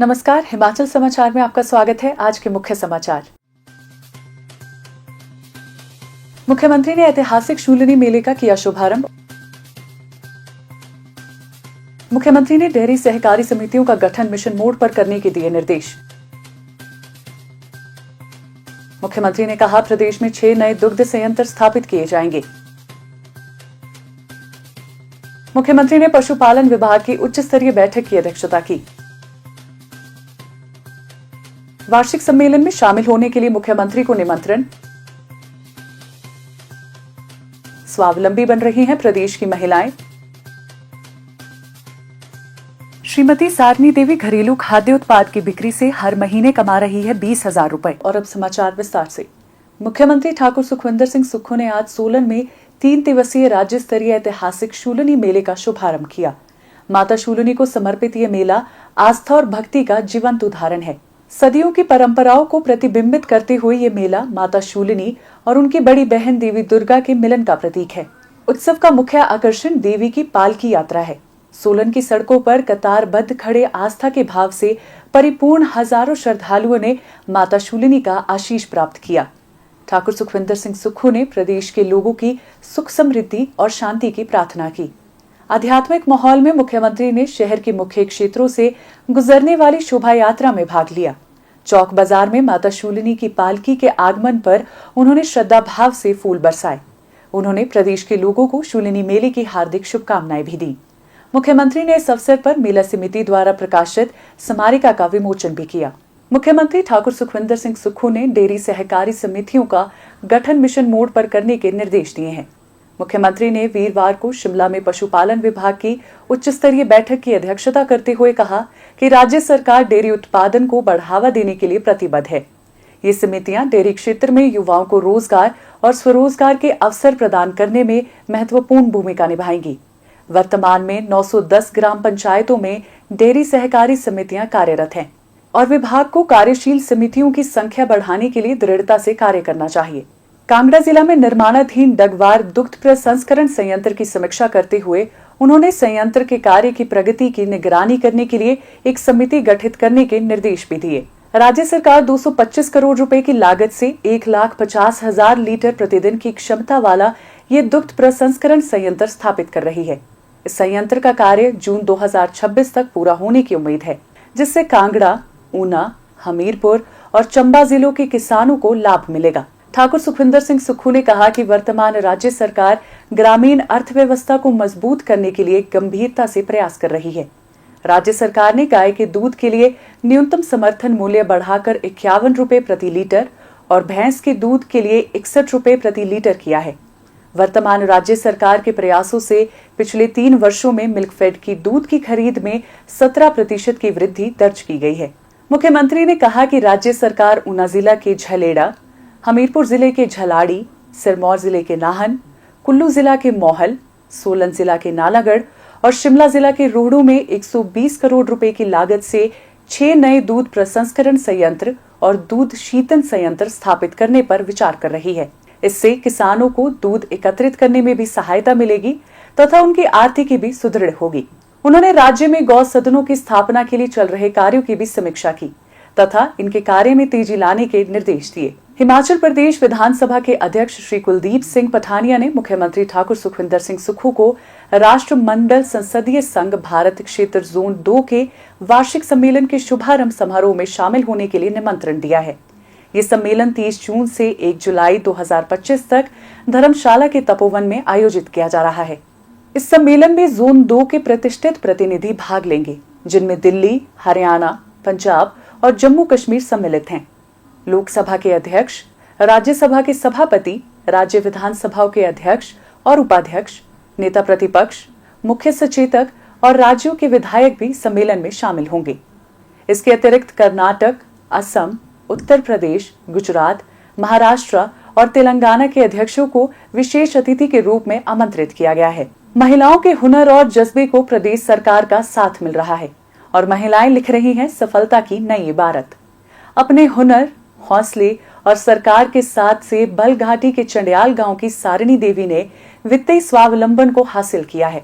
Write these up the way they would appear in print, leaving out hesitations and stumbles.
नमस्कार, हिमाचल समाचार में आपका स्वागत है। आज के मुख्य समाचार। मुख्यमंत्री ने ऐतिहासिक शूलिनी मेले का किया शुभारंभ। मुख्यमंत्री ने डेयरी सहकारी समितियों का गठन मिशन मोड पर करने के दिए निर्देश। मुख्यमंत्री ने कहा, प्रदेश में 6 नए दुग्ध संयंत्र स्थापित किए जाएंगे। मुख्यमंत्री ने पशुपालन विभाग की उच्च स्तरीय बैठक की अध्यक्षता की। वार्षिक सम्मेलन में शामिल होने के लिए मुख्यमंत्री को निमंत्रण। स्वावलंबी बन रही हैं प्रदेश की महिलाएं। श्रीमती सारनी देवी घरेलू खाद्य उत्पाद की बिक्री से हर महीने कमा रही है 20,000 रुपए। और अब समाचार विस्तार से। मुख्यमंत्री ठाकुर सुखविंदर सिंह सुक्खू ने आज सोलन में 3 दिवसीय राज्य स्तरीय ऐतिहासिक शूलिनी मेले का शुभारंभ किया। माता शूलिनी को समर्पित ये मेला आस्था और भक्ति का जीवंत उदाहरण है। सदियों की परंपराओं को प्रतिबिंबित करते हुए ये मेला माता शूलिनी और उनकी बड़ी बहन देवी दुर्गा के मिलन का प्रतीक है। उत्सव का मुख्य आकर्षण देवी की पालकी यात्रा है। सोलन की सड़कों पर कतारबद्ध खड़े आस्था के भाव से परिपूर्ण हजारों श्रद्धालुओं ने माता शूलिनी का आशीष प्राप्त किया। ठाकुर सुखविंदर सिंह सुक्खू ने प्रदेश के लोगों की सुख समृद्धि और शांति की प्रार्थना की। आध्यात्मिक माहौल में मुख्यमंत्री ने शहर के मुख्य क्षेत्रों से गुजरने वाली शोभा यात्रा में भाग लिया। चौक बाजार में माता शूलिनी की पालकी के आगमन पर उन्होंने श्रद्धा भाव से फूल बरसाए। उन्होंने प्रदेश के लोगों को शूलिनी मेले की हार्दिक शुभकामनाएं भी दी। मुख्यमंत्री ने इस अवसर पर मेला समिति द्वारा प्रकाशित स्मारिका का विमोचन भी किया। मुख्यमंत्री ठाकुर सुखविंदर सिंह सुक्खू ने डेयरी सहकारी समितियों का गठन मिशन मोड पर करने के निर्देश दिए हैं। मुख्यमंत्री ने वीरवार को शिमला में पशुपालन विभाग की उच्च स्तरीय बैठक की अध्यक्षता करते हुए कहा कि राज्य सरकार डेयरी उत्पादन को बढ़ावा देने के लिए प्रतिबद्ध है। ये समितियां डेयरी क्षेत्र में युवाओं को रोजगार और स्वरोजगार के अवसर प्रदान करने में महत्वपूर्ण भूमिका निभाएंगी। वर्तमान में 910 ग्राम पंचायतों में डेयरी सहकारी समितियां कार्यरत हैं और विभाग को कार्यशील समितियों की संख्या बढ़ाने के लिए दृढ़ता से कार्य करना चाहिए। कांगड़ा जिला में निर्माणाधीन डगवार दुग्ध प्रसंस्करण संयंत्र की समीक्षा करते हुए उन्होंने संयंत्र के कार्य की प्रगति की निगरानी करने के लिए एक समिति गठित करने के निर्देश भी दिए। राज्य सरकार 225 करोड़ रुपए की लागत से 1,50,000 लीटर प्रतिदिन की क्षमता वाला ये दुग्ध प्रसंस्करण संयंत्र स्थापित कर रही है। इस संयंत्र का कार्य जून 2026 तक पूरा होने की उम्मीद है, जिससे कांगड़ा, ऊना, हमीरपुर और चंबा जिलों के किसानों को लाभ मिलेगा। ठाकुर सुखविंदर सिंह सुक्खू ने कहा कि वर्तमान राज्य सरकार ग्रामीण अर्थव्यवस्था को मजबूत करने के लिए गंभीरता से प्रयास कर रही है। राज्य सरकार ने गाय के दूध के लिए न्यूनतम समर्थन मूल्य बढ़ाकर 51 रुपए प्रति लीटर और भैंस के दूध के लिए 61 रुपए प्रति लीटर किया है। वर्तमान राज्य सरकार के प्रयासों से पिछले 3 वर्षों में मिल्कफेड की दूध की खरीद में 17% की वृद्धि दर्ज की गई है। मुख्यमंत्री ने कहा कि राज्य सरकार ऊना जिला के झलेड़ा, हमीरपुर जिले के झलाड़ी, सिरमौर जिले के नाहन, कुल्लू जिला के मोहल, सोलन जिला के नालागढ़ और शिमला जिला के रोहड़ू में 120 करोड़ रुपए की लागत से 6 नए दूध प्रसंस्करण संयंत्र और दूध शीतन संयंत्र स्थापित करने पर विचार कर रही है। इससे किसानों को दूध एकत्रित करने में भी सहायता मिलेगी तथा उनकी आर्थिकी भी सुदृढ़ होगी। उन्होंने राज्य में गौ सदनों की स्थापना के लिए चल रहे कार्यों की भी समीक्षा की तथा इनके कार्य में तेजी लाने के निर्देश दिए। हिमाचल प्रदेश विधानसभा के अध्यक्ष श्री कुलदीप सिंह पठानिया ने मुख्यमंत्री ठाकुर सुखविंदर सिंह सुक्खू को राष्ट्रमंडल संसदीय संघ भारत क्षेत्र जोन 2 के वार्षिक सम्मेलन के शुभारंभ समारोह में शामिल होने के लिए निमंत्रण दिया है। ये सम्मेलन 30 जून से 1 जुलाई 2025 तक धर्मशाला के तपोवन में आयोजित किया जा रहा है। इस सम्मेलन में जोन 2 के प्रतिष्ठित प्रतिनिधि भाग लेंगे, जिनमें दिल्ली, हरियाणा, पंजाब और जम्मू कश्मीर सम्मिलित हैं। लोकसभा के अध्यक्ष, राज्यसभा के सभापति, राज्य विधानसभाओं के अध्यक्ष और उपाध्यक्ष, नेता प्रतिपक्ष, मुख्य सचेतक और राज्यों के विधायक भी सम्मेलन में शामिल होंगे। इसके अतिरिक्त कर्नाटक, असम, उत्तर प्रदेश, गुजरात, महाराष्ट्र और तेलंगाना के अध्यक्षों को विशेष अतिथि के रूप में आमंत्रित किया गया है। महिलाओं के हुनर और जज्बे को प्रदेश सरकार का साथ मिल रहा है और महिलाएं लिख रही हैं सफलता की नई इबारत। अपने हुनर, हौसले और सरकार के साथ से बलघाटी के चंडियाल गांव की सारिणी देवी ने वित्तीय स्वावलंबन को हासिल किया है।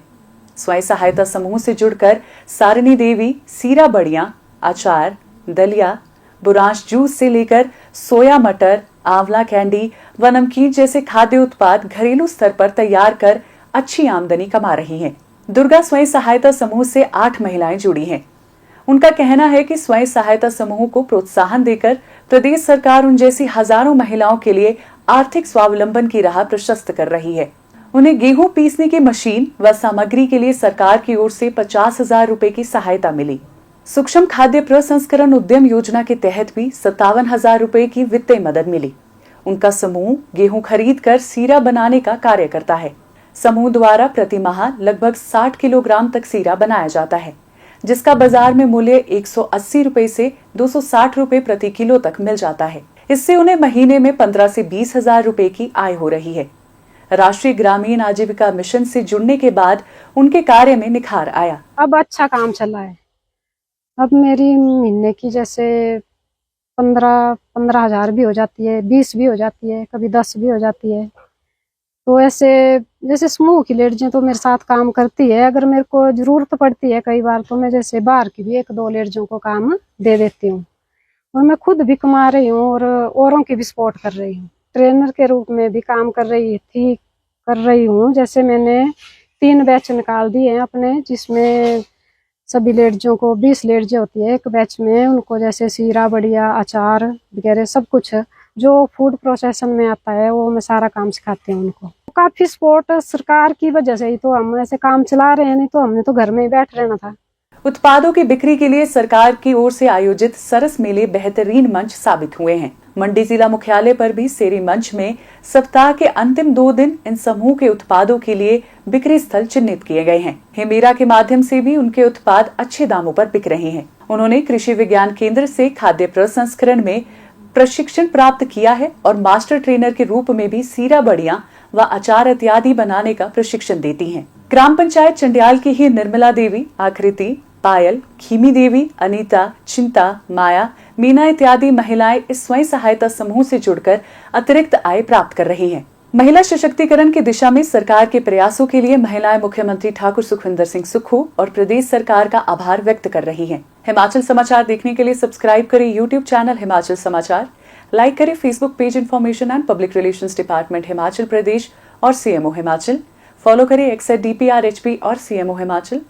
स्वयं सहायता समूह से जुड़कर सारिणी देवी सीरा बड़िया, अचार, दलिया, बुरांश जूस से लेकर सोया मटर, आंवला कैंडी व नमकीन जैसे खाद्य उत्पाद घरेलू स्तर पर तैयार कर अच्छी आमदनी कमा रही हैं। दुर्गा स्वयं सहायता समूह से 8 महिलाएं जुड़ी हैं। उनका कहना है कि स्वयं सहायता समूह को प्रोत्साहन देकर प्रदेश सरकार उन जैसी हजारों महिलाओं के लिए आर्थिक स्वावलंबन की राह प्रशस्त कर रही है। उन्हें गेहूं पीसने की मशीन व सामग्री के लिए सरकार की ओर से 50,000 रुपए की सहायता मिली। सूक्ष्म खाद्य प्रसंस्करण उद्यम योजना के तहत भी 57,000 रुपए की वित्तीय मदद मिली। उनका समूह गेहूं खरीद कर सीरा बनाने का कार्य करता है। समूह द्वारा प्रति माह लगभग 60 किलोग्राम तक सीरा बनाया जाता है, जिसका बाजार में मूल्य 180 रुपए से 260 रुपए प्रति किलो तक मिल जाता है। इससे उन्हें महीने में 15 से 20,000 रुपए की आय हो रही है। राष्ट्रीय ग्रामीण आजीविका मिशन से जुड़ने के बाद उनके कार्य में निखार आया। अब अच्छा काम चला है। अब मेरी महीने की जैसे 15,000 भी हो जाती है, 20 भी हो जाती है, कभी 10 भी हो जाती है। तो ऐसे जैसे समूह की लेडीजें तो मेरे साथ काम करती है। अगर मेरे को जरूरत पड़ती है कई बार तो मैं जैसे बाहर की भी 1-2 लेडीजों को काम दे देती हूँ और मैं खुद भी कमा रही हूँ और औरों की भी सपोर्ट कर रही हूँ। ट्रेनर के रूप में भी काम कर रही हूँ। जैसे मैंने 3 बैच निकाल दिए हैं अपने, जिसमें सभी लेडीजों को 20 लेडीजें होती है एक बैच में। उनको जैसे सीरा, बढ़िया, अचार वगैरह सब कुछ जो फूड प्रोसेसन में आता है वो मैं सारा काम सिखाती हूँ उनको। काफी सपोर्ट सरकार की वजह से ही तो हम ऐसे काम चला रहे हैं, नहीं तो हमने तो घर में ही बैठ रहना था। उत्पादों की बिक्री के लिए सरकार की ओर से आयोजित सरस मेले बेहतरीन मंच साबित हुए हैं। मंडी जिला मुख्यालय पर भी सेरी मंच में सप्ताह के अंतिम 2 दिन इन समूह के उत्पादों के लिए बिक्री स्थल चिन्हित किए गए हैं। हेमेरा के माध्यम से भी उनके उत्पाद अच्छे दामों पर बिक रहे हैं। उन्होंने कृषि विज्ञान केंद्र से खाद्य प्रसंस्करण में प्रशिक्षण प्राप्त किया है और मास्टर ट्रेनर के रूप में भी सीरा, बढ़िया व अचार इत्यादि बनाने का प्रशिक्षण देती हैं। ग्राम पंचायत चंडियाल की ही निर्मला देवी, आकृति, पायल, खीमी देवी, अनीता, चिंता, माया, मीना इत्यादि महिलाएं इस स्वयं सहायता समूह से जुड़कर अतिरिक्त आय प्राप्त कर रही हैं। महिला सशक्तिकरण की दिशा में सरकार के प्रयासों के लिए महिलाएं मुख्यमंत्री ठाकुर सुखविंदर सिंह सुक्खू और प्रदेश सरकार का आभार व्यक्त कर रही हैं। हिमाचल समाचार देखने के लिए सब्सक्राइब करें यूट्यूब चैनल हिमाचल समाचार, लाइक करें Facebook page information and public relations department Himachal Pradesh और सीएमओ हिमाचल, फॉलो करें एक्स @DPRHP और सीएमओ हिमाचल,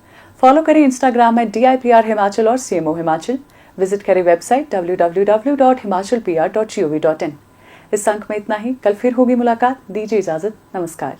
फॉलो करें इंस्टाग्राम @DIPR हिमाचल और सीएमओ हिमाचल, विजिट करें वेबसाइट www.himachalpr.gov.in। इस अंक में इतना ही, कल फिर होगी मुलाकात। दीजिए इजाजत, नमस्कार।